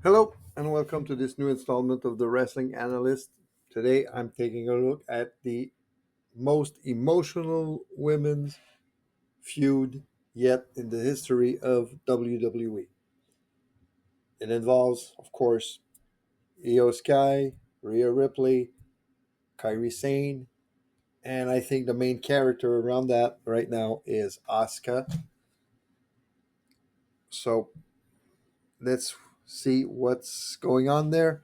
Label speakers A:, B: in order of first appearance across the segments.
A: Hello and welcome to this new installment of the Wrestling Analyst. Today I'm taking a look at the most emotional women's feud yet in the history of WWE. It involves, of course, Io Sky, Rhea Ripley, Kairi Sane, and I think the main character around that right now is Asuka. So let's see what's going on there,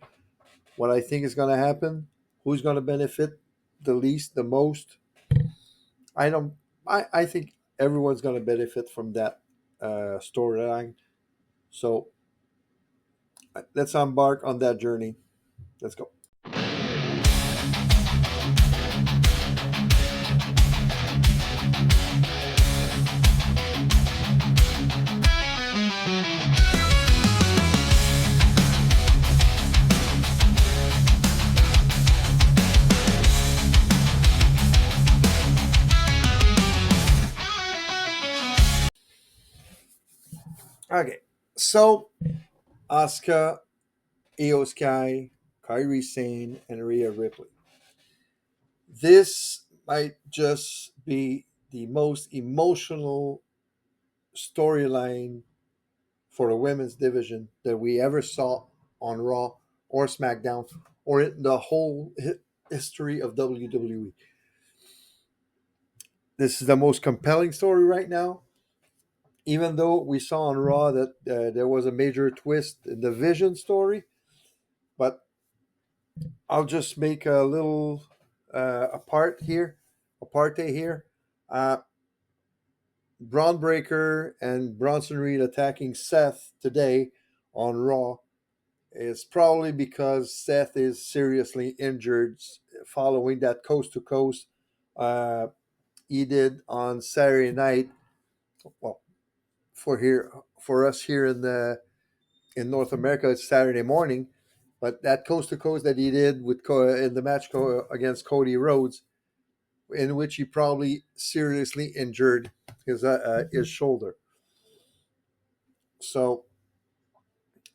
A: what I think is going to happen, who's going to benefit the least, the most. I don't. I think everyone's going to benefit from that storyline. So let's embark on that journey. Let's go. Okay. So Asuka, Io Sky, Kairi Sane, and Rhea Ripley. This might just be the most emotional storyline for the women's division that we ever saw on Raw or SmackDown or in the whole history of WWE. This is the most compelling story right now. Even though we saw on Raw that there was a major twist in the Vision story, but I'll just make a little aparte here. Uh, Braun Breaker and Bronson Reed attacking Seth today on Raw is probably because Seth is seriously injured following that coast to coast he did on Saturday night. Well, for us here in North America, it's Saturday morning, but that coast to coast that he did in the match against Cody Rhodes, in which he probably seriously injured his shoulder. So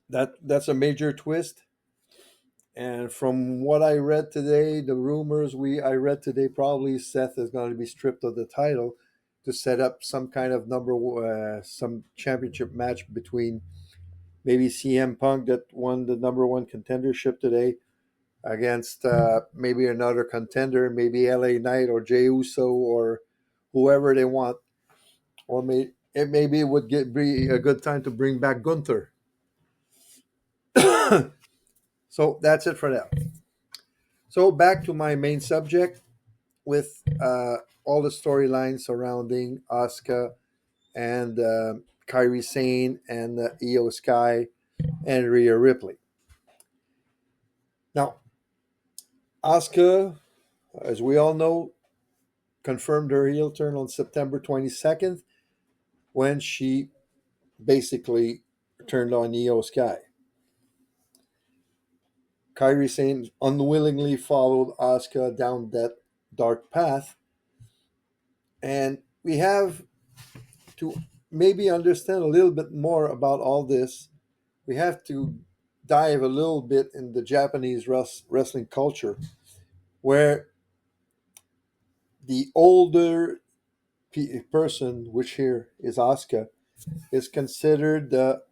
A: that's a major twist. And from what I read today, the rumors I read today, probably Seth is going to be stripped of the title to set up some kind of some championship match between maybe CM Punk that won the number one contendership today against maybe another contender, maybe LA Knight or Jey Uso or whoever they want. Or maybe it would be a good time to bring back Gunther. So that's it for now. So back to my main subject with all the storylines surrounding Asuka and Kairi Sane and Io Sky and Rhea Ripley. Now, Asuka, as we all know, confirmed her heel turn on September 22nd when she basically turned on Io Sky. Kairi Sane unwillingly followed Asuka down that dark path. And we have to maybe understand a little bit more about all this. We have to dive a little bit in the Japanese wrestling culture, where the older person, which here is Asuka, is considered the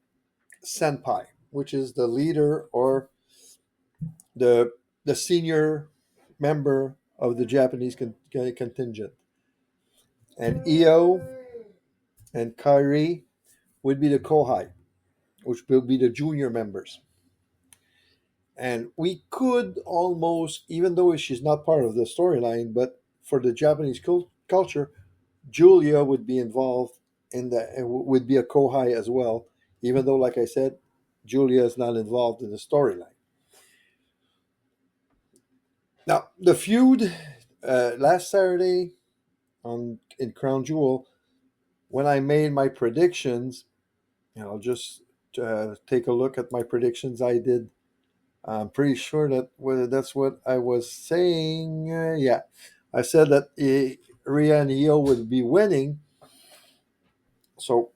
A: senpai, which is the leader or the senior member of the Japanese contingent. And Io and Kairi would be the kohai, which will be the junior members. And we could almost, even though she's not part of the storyline, but for the Japanese culture, Julia would be involved in that and would be a kohai as well, even though, like I said, Julia is not involved in the storyline. Now, the feud last Saturday in Crown Jewel, when I made my predictions, and I'll just take a look at my predictions I did. I'm pretty sure that's what I was saying. Yeah, I said that Rhea and Io would be winning. So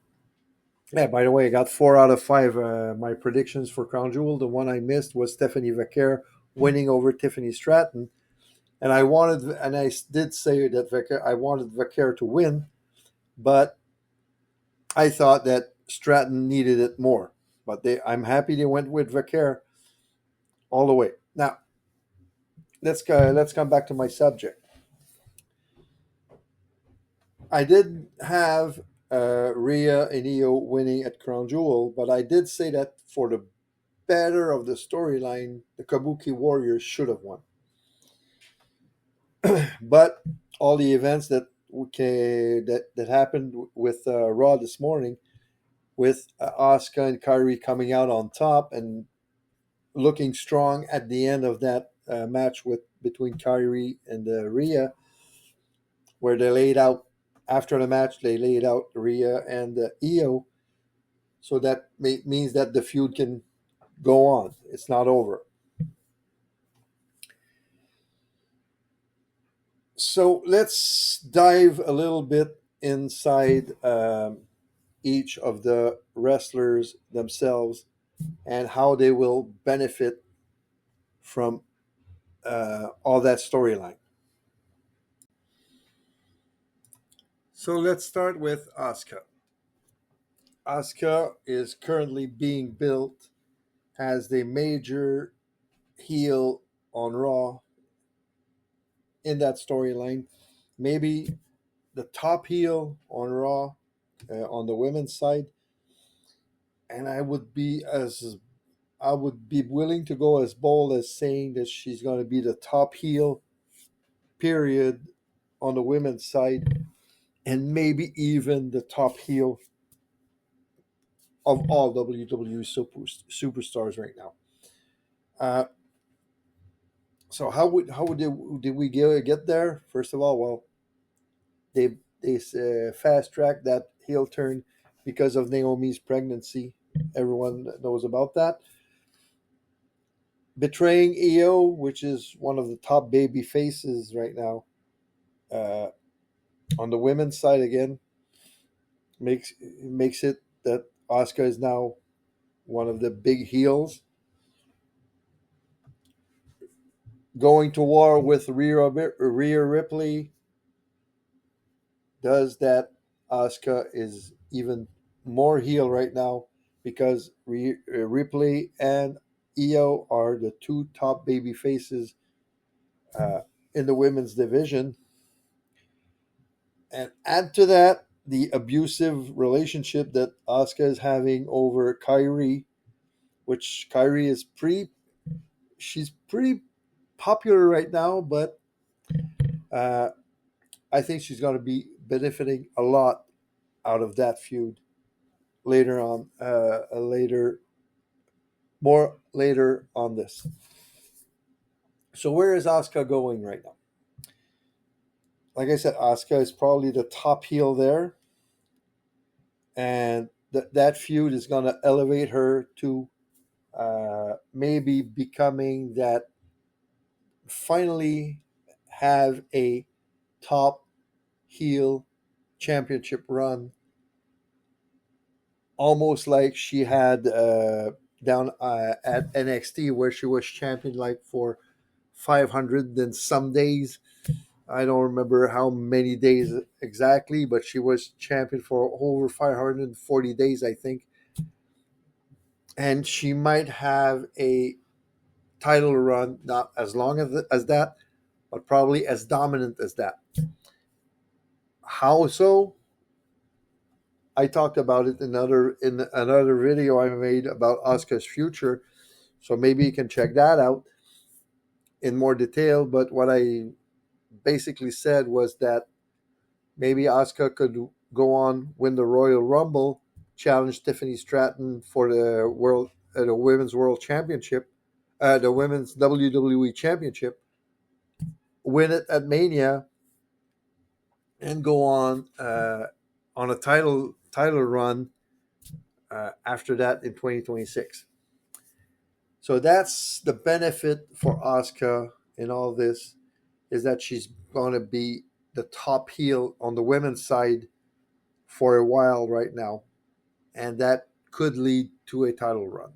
A: Yeah, by the way, I got 4 out of 5. My predictions for Crown Jewel. The one I missed was Stephanie Vaquer winning over Tiffany Stratton. And I did say that I wanted Vaquer to win, but I thought that Stratton needed it more. But I'm happy they went with Vaquer all the way. Now, let's come back to my subject. I did have Rhea and Io winning at Crown Jewel, but I did say that for the better of the storyline, the Kabuki Warriors should have won. But all the events that happened with Raw this morning, with Asuka and Kairi coming out on top and looking strong at the end of that match with between Kairi and Rhea, where they laid out after the match, they laid out Rhea and Io, so that means that the feud can go on. It's not over. So let's dive a little bit inside each of the wrestlers themselves and how they will benefit from all that storyline. So let's start with Asuka. Asuka is currently being built as the major heel on Raw in that storyline. Maybe the top heel on Raw on the women's side, and I would be willing to go as bold as saying that she's going to be the top heel, period, on the women's side, and maybe even the top heel of all WWE superstars right now. Uh, so did we get there? First of all, well, they fast tracked that heel turn because of Naomi's pregnancy. Everyone knows about that. Betraying Io, which is one of the top baby faces right now, uh, on the women's side again, makes it that Asuka is now one of the big heels. Going to war with Rhea Ripley does that. Asuka is even more heel right now because Ripley and Io are the two top baby faces uh, in the women's division. And add to that the abusive relationship that Asuka is having over Kairi, which Kairi is she's pretty popular right now, but uh, I think she's going to be benefiting a lot out of that feud later on, more later on this. So where is Asuka going right now? Like I said, Asuka is probably the top heel there, and that feud is going to elevate her to maybe becoming that finally have a top heel championship run, almost like she had down at NXT, where she was champion like for 500 and some days. I don't remember how many days exactly, but she was champion for over 540 days, I think. And she might have a title run, not as long as that, but probably as dominant as that. How so? I talked about it in another video I made about Asuka's future, so maybe you can check that out in more detail. But what I basically said was that maybe Asuka could go on, win the Royal Rumble, challenge Tiffany Stratton for the Women's World Championship, the Women's WWE Championship, win it at Mania, and go on a title run after that in 2026. So that's the benefit for Asuka in all this, is that she's going to be the top heel on the women's side for a while right now. and that could lead to a title run.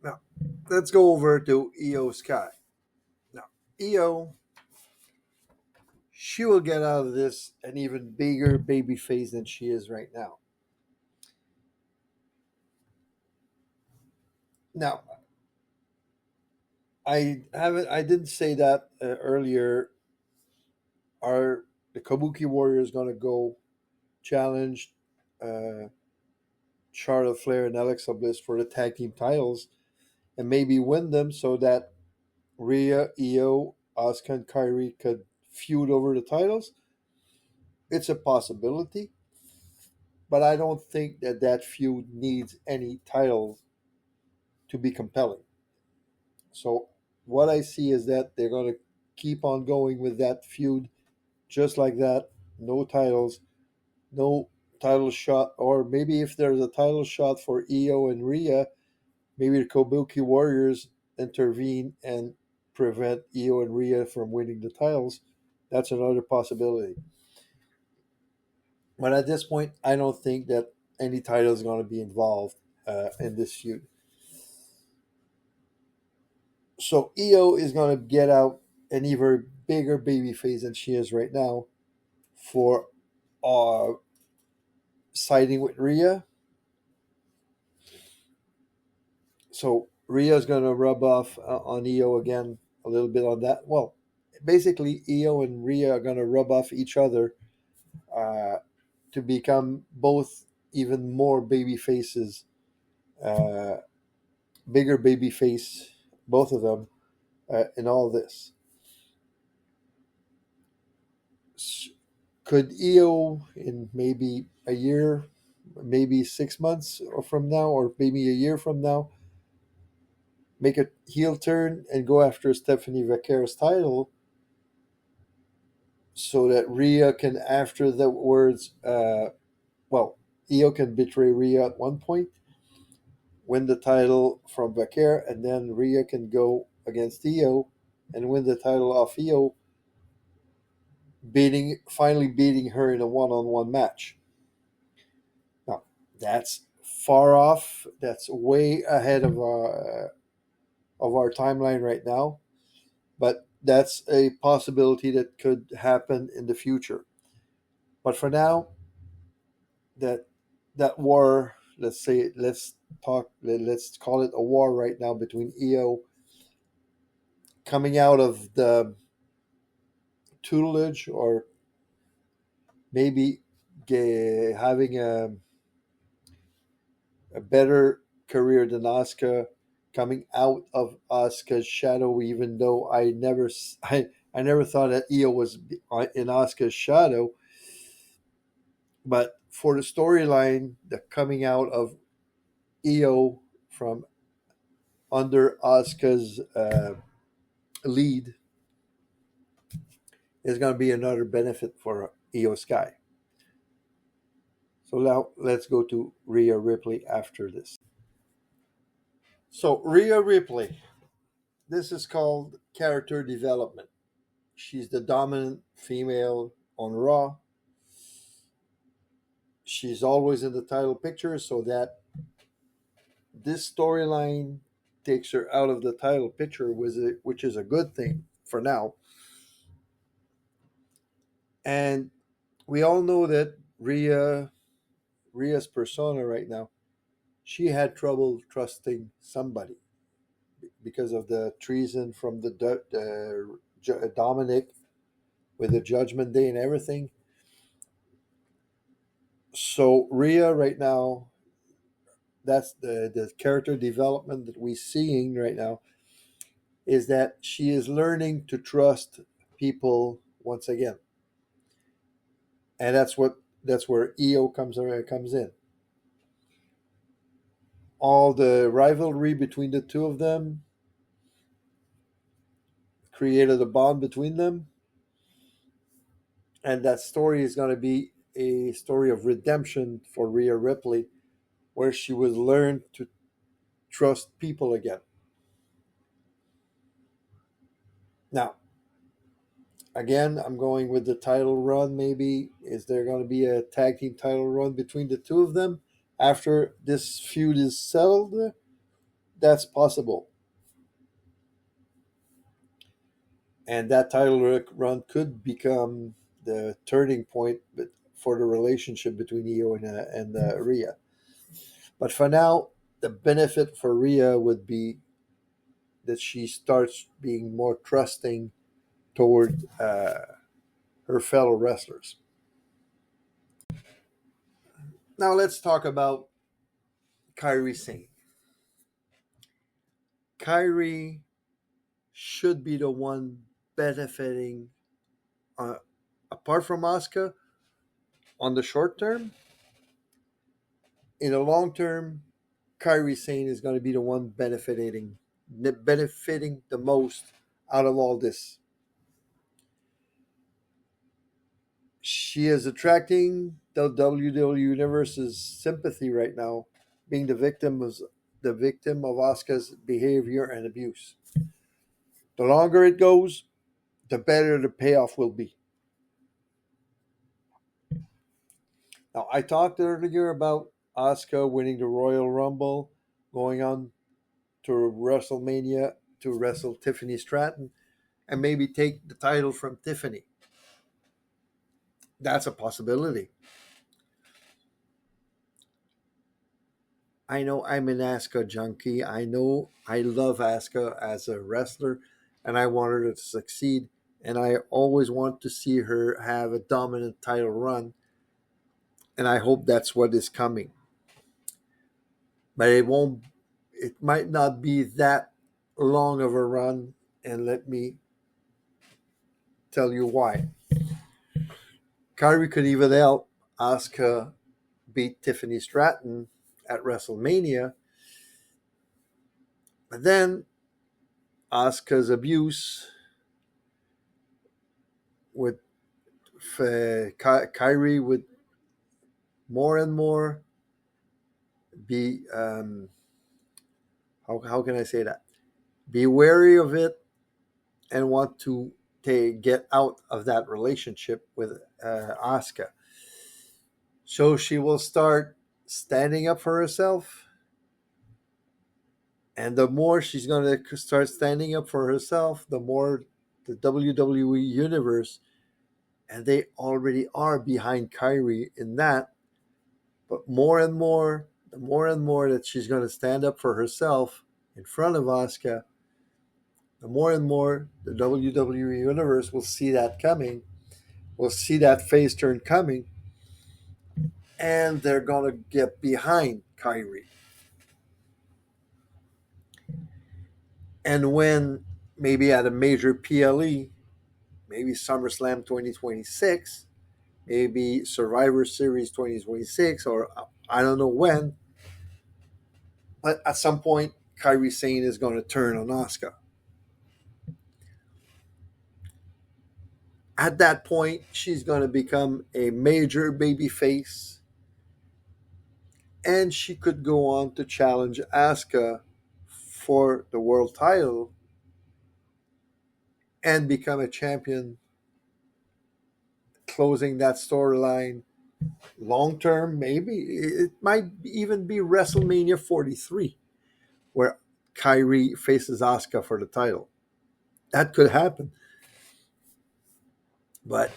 A: Now, let's go over to Io Sky. Now, Io, she will get out of this an even bigger baby face than she is right now. Now, I didn't say that earlier. Are the Kabuki Warriors going to go challenge uh, Charlotte Flair and Alexa Bliss for the tag team titles and maybe win them so that Rhea, Io, Asuka, and Kairi could feud over the titles? It's a possibility, but I don't think that that feud needs any titles to be compelling. So what I see is that they're going to keep on going with that feud just like that. No titles, no title shot, or maybe if there's a title shot for Io and Rhea, maybe the Kabuki Warriors intervene and prevent Io and Rhea from winning the titles. That's another possibility. But at this point, I don't think that any title is going to be involved in this feud. So Io is going to get out an even bigger baby face than she is right now for uh, siding with Rhea. So Rhea is going to rub off on Io again a little bit on that. Well, basically, Io and Rhea are going to rub off each other uh, to become both even more baby faces, uh, bigger baby face, both of them in all this. Could Io in maybe a year, maybe 6 months from now, or maybe a year from now, make a heel turn and go after Stephanie Vaquera's title so that Rhea can, after the words, well, Io can betray Rhea at one point, win the title from Vaquera, and then Rhea can go against Io and win the title off Io, finally beating her in a one-on-one match. Now, that's far off. That's way ahead of our timeline right now, but that's a possibility that could happen in the future. But for now, that that war, let's call it a war right now between Io coming out of the tutelage or maybe having a better career than Asuka, coming out of Asuka's shadow. Even though I never thought that Io was in Asuka's shadow, but for the storyline, the coming out of Io from under Asuka's lead is going to be another benefit for Io Sky. So now let's go to Rhea Ripley after this. So Rhea Ripley, this is called character development. She's the dominant female on Raw. She's always in the title picture, so that this storyline takes her out of the title picture, which is a good thing for now. And we all know that Rhea's persona right now, she had trouble trusting somebody because of the treason from Dominic with the Judgment Day and everything. So Rhea right now, that's the character development that we're seeing right now, is that she is learning to trust people once again, and that's where Io comes in. All the rivalry between the two of them created a bond between them, and that story is going to be a story of redemption for Rhea Ripley, where she will learn to trust people again. Now, Again, I'm going with the title run. Maybe is there going to be a tag team title run between the two of them after this feud is settled? That's possible, and that title run could become the turning point for the relationship between Io and Rhea. But for now, the benefit for Rhea would be that she starts being more trusting toward her fellow wrestlers. Now let's talk about Kairi Sane. Kairi should be the one benefiting, uh, apart from Asuka, on the short term. In the long term, Kairi Sane is going to be the one benefiting the most out of all this. She is attracting the WWE Universe's sympathy right now, being the victim of Asuka's behavior and abuse. The longer it goes, the better the payoff will be. Now, I talked earlier about Asuka winning the Royal Rumble, going on to WrestleMania to wrestle Tiffany Stratton, and maybe take the title from Tiffany. That's a possibility. I know I'm an Asuka junkie. I know I love Asuka as a wrestler, and I want her to succeed. And I always want to see her have a dominant title run, and I hope that's what is coming. But it won't. It might not be that long of a run, and let me tell you why. Kairi could even help Asuka beat Tiffany Stratton at WrestleMania, but then Asuka's abuse with Kairi would more and more be how can I say that? Be wary of it and want to get out of that relationship with Asuka. So she will start standing up for herself. And the more she's going to start standing up for herself, the more the WWE Universe, and they already are behind Kairi in that, but the more and more that she's going to stand up for herself in front of Asuka, the more and more the WWE Universe will see that coming, will see that face turn coming, and they're going to get behind Kairi. And when maybe at a major PLE, maybe SummerSlam 2026, maybe Survivor Series 2026, or I don't know when, but at some point, Kairi Sane is going to turn on Asuka. At that point, she's going to become a major baby face, and she could go on to challenge Asuka for the world title and become a champion, closing that storyline long term. Maybe it might even be WrestleMania 43, where Kairi faces Asuka for the title. That could happen, but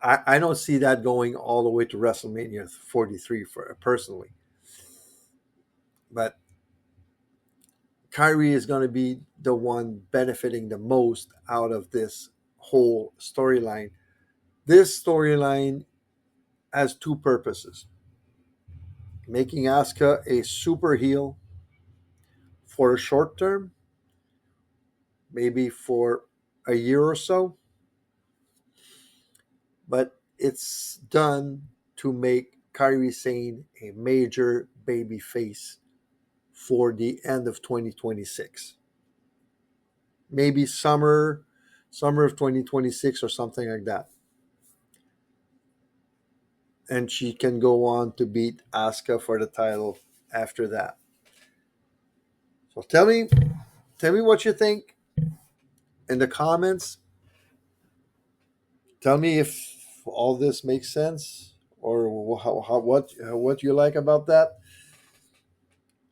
A: I don't see that going all the way to WrestleMania 43 for personally. But Kyrie is going to be the one benefiting the most out of this whole storyline. This storyline has two purposes: making Asuka a super heel for a short term, maybe for a year or so, but it's done to make Kairi Sane a major baby face for the end of 2026. Maybe summer of 2026 or something like that. And she can go on to beat Asuka for the title after that. So tell me what you think in the comments. Tell me if all this makes sense, or what you like about that.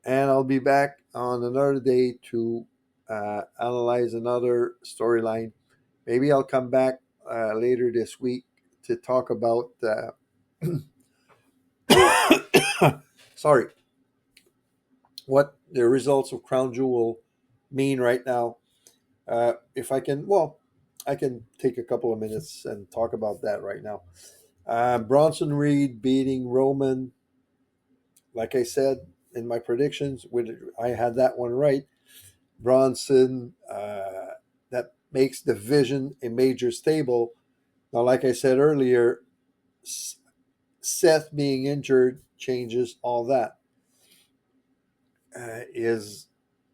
A: And I'll be back on another day to analyze another storyline. Maybe I'll come back later this week to talk about sorry, what the results of Crown Jewel mean right now. If I can, well, I can take a couple of minutes and talk about that right now. Bronson Reed beating Roman, like I said in my predictions, I had that one right. Bronson, that makes the Vision a major stable. Now, like I said earlier, Seth being injured changes all that. Is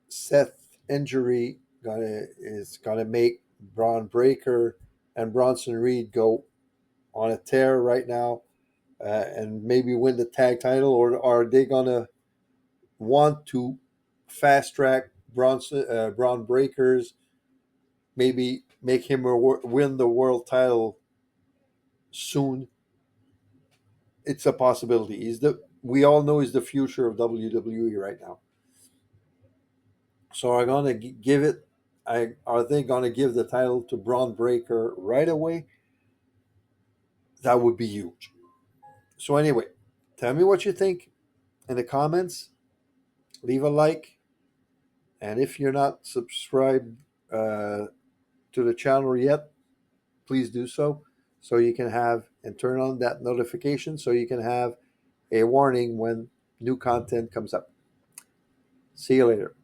A: Seth injury gonna make Braun Breaker and Bronson Reed go on a tear right now, and maybe win the tag title, or are they gonna want to fast track Braun Breakers, maybe make him win the world title soon? It's a possibility. We all know he's the future of WWE right now. So are gonna give it? Are they gonna give the title to Braun Breaker right away? That would be huge. So anyway, tell me what you think in the comments. Leave a like, and if you're not subscribed to the channel yet, please do so. So you can have and turn on that notification so you can have a warning when new content comes up. See you later.